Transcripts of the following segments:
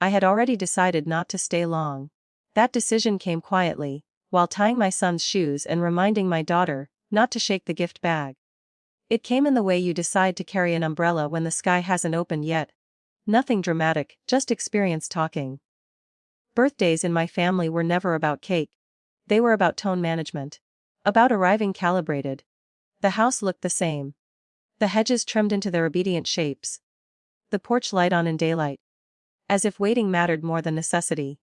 I had already decided not to stay long. That decision came quietly, while tying my son's shoes and reminding my daughter not to shake the gift bag. It came in the way you decide to carry an umbrella when the sky hasn't opened yet. Nothing dramatic, just experience talking. Birthdays in my family were never about cake. They were about tone management. About arriving calibrated. The house looked the same. The hedges trimmed into their obedient shapes. The porch light on in daylight. As if waiting mattered more than necessity.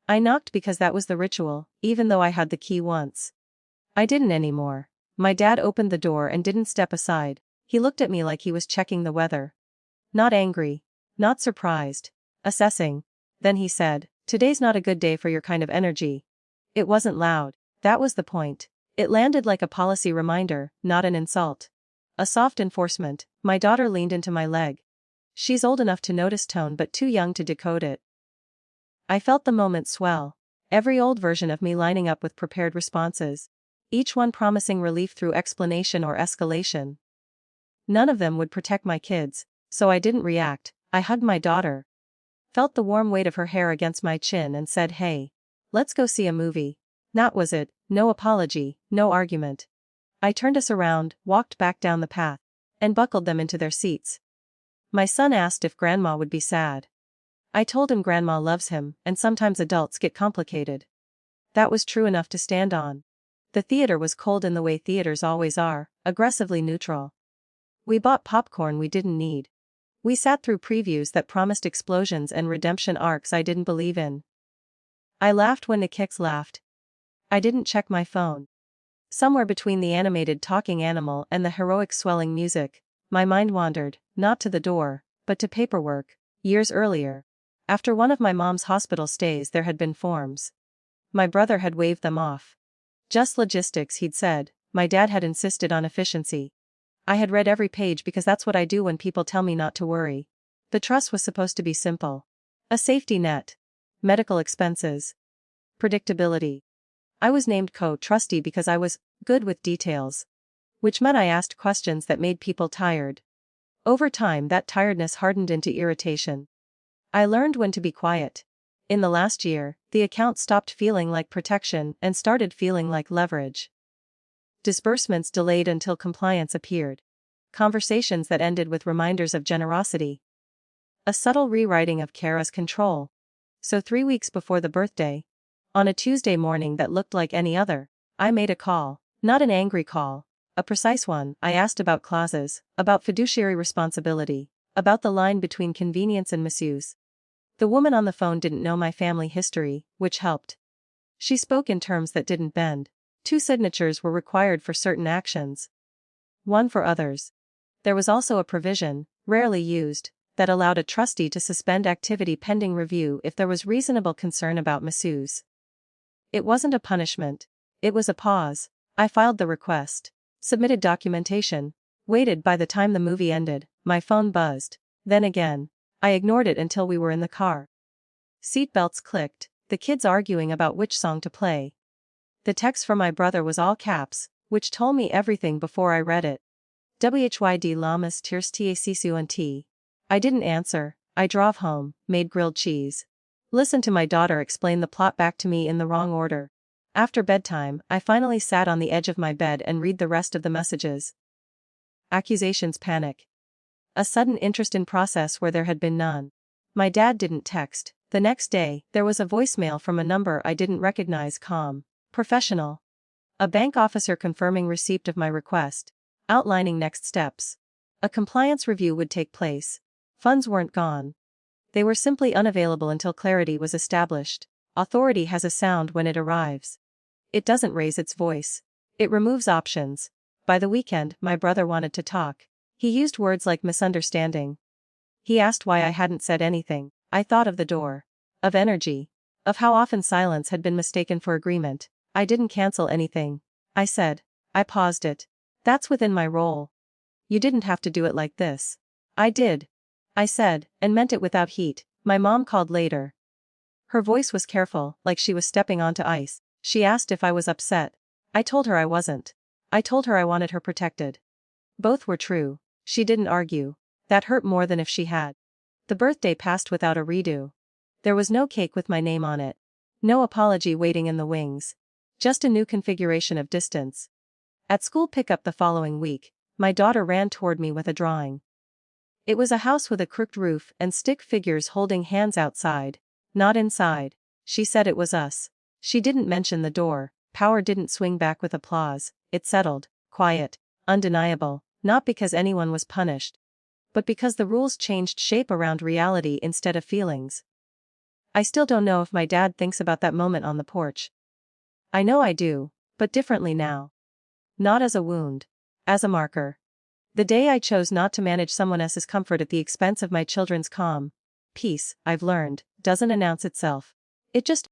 I knocked because that was the ritual, even though I had the key once. I didn't anymore. My dad opened the door and didn't step aside. He looked at me like he was checking the weather. Not angry. Not surprised. Assessing. Then he said, "Today's not a good day for your kind of energy." It wasn't loud. That was the point. It landed like a policy reminder, not an insult. A soft enforcement. My daughter leaned into my leg. She's old enough to notice tone but too young to decode it. I felt the moment swell. Every old version of me lining up with prepared responses. Each one promising relief through explanation or escalation. None of them would protect my kids, so I didn't react. I hugged my daughter. Felt the warm weight of her hair against my chin and said, "Hey. Let's go see a movie." That was it. No apology, no argument. I turned us around, walked back down the path, and buckled them into their seats. My son asked if Grandma would be sad. I told him Grandma loves him, and sometimes adults get complicated. That was true enough to stand on. The theater was cold in the way theaters always are, aggressively neutral. We bought popcorn we didn't need. We sat through previews that promised explosions and redemption arcs I didn't believe in. I laughed when the kicks laughed. I didn't check my phone. Somewhere between the animated talking animal and the heroic swelling music, my mind wandered, not to the door, but to paperwork. Years earlier, after one of my mom's hospital stays, there had been forms. My brother had waved them off. Just logistics, he'd said. My dad had insisted on efficiency. I had read every page because that's what I do when people tell me not to worry. The trust was supposed to be simple. A safety net. Medical expenses. Predictability. I was named co-trustee because I was good with details. Which meant I asked questions that made people tired. Over time, that tiredness hardened into irritation. I learned when to be quiet. In the last year, the account stopped feeling like protection and started feeling like leverage. Disbursements delayed until compliance appeared. Conversations that ended with reminders of generosity. A subtle rewriting of care as control. So 3 weeks before the birthday, on a Tuesday morning that looked like any other, I made a call. Not an angry call. A precise one. I asked about clauses, about fiduciary responsibility, about the line between convenience and misuse. The woman on the phone didn't know my family history, which helped. She spoke in terms that didn't bend. 2 signatures were required for certain actions. 1 for others. There was also a provision, rarely used, that allowed a trustee to suspend activity pending review if there was reasonable concern about misuse. It wasn't a punishment. It was a pause. I filed the request. Submitted documentation. Waited. By the time the movie ended, my phone buzzed. Then again. I ignored it until we were in the car. Seatbelts clicked, the kids arguing about which song to play. The text from my brother was all caps, which told me everything before I read it. WHYD Lamas Tirs TACCUNT. I didn't answer. I drove home, made grilled cheese. Listened to my daughter explain the plot back to me in the wrong order. After bedtime, I finally sat on the edge of my bed and read the rest of the messages. Accusations. Panic. A sudden interest in process where there had been none. My dad didn't text. The next day, there was a voicemail from a number I didn't recognize. Calm. Professional. A bank officer confirming receipt of my request. Outlining next steps. A compliance review would take place. Funds weren't gone. They were simply unavailable until clarity was established. Authority has a sound when it arrives. It doesn't raise its voice. It removes options. By the weekend, my brother wanted to talk. He used words like misunderstanding. He asked why I hadn't said anything. I thought of the door. Of energy. Of how often silence had been mistaken for agreement. I didn't cancel anything. I said. I paused it. That's within my role. You didn't have to do it like this. I did. I said, and meant it without heat. My mom called later. Her voice was careful, like she was stepping onto ice. She asked if I was upset. I told her I wasn't. I told her I wanted her protected. Both were true. She didn't argue. That hurt more than if she had. The birthday passed without a redo. There was no cake with my name on it. No apology waiting in the wings. Just a new configuration of distance. At school pickup the following week, my daughter ran toward me with a drawing. It was a house with a crooked roof and stick figures holding hands outside, not inside. She said it was us. She didn't mention the door. Power didn't swing back with applause. It settled, quiet, undeniable, not because anyone was punished, but because the rules changed shape around reality instead of feelings. I still don't know if my dad thinks about that moment on the porch. I know I do, but differently now. Not as a wound. As a marker. The day I chose not to manage someone else's comfort at the expense of my children's calm. Peace, I've learned, doesn't announce itself. It just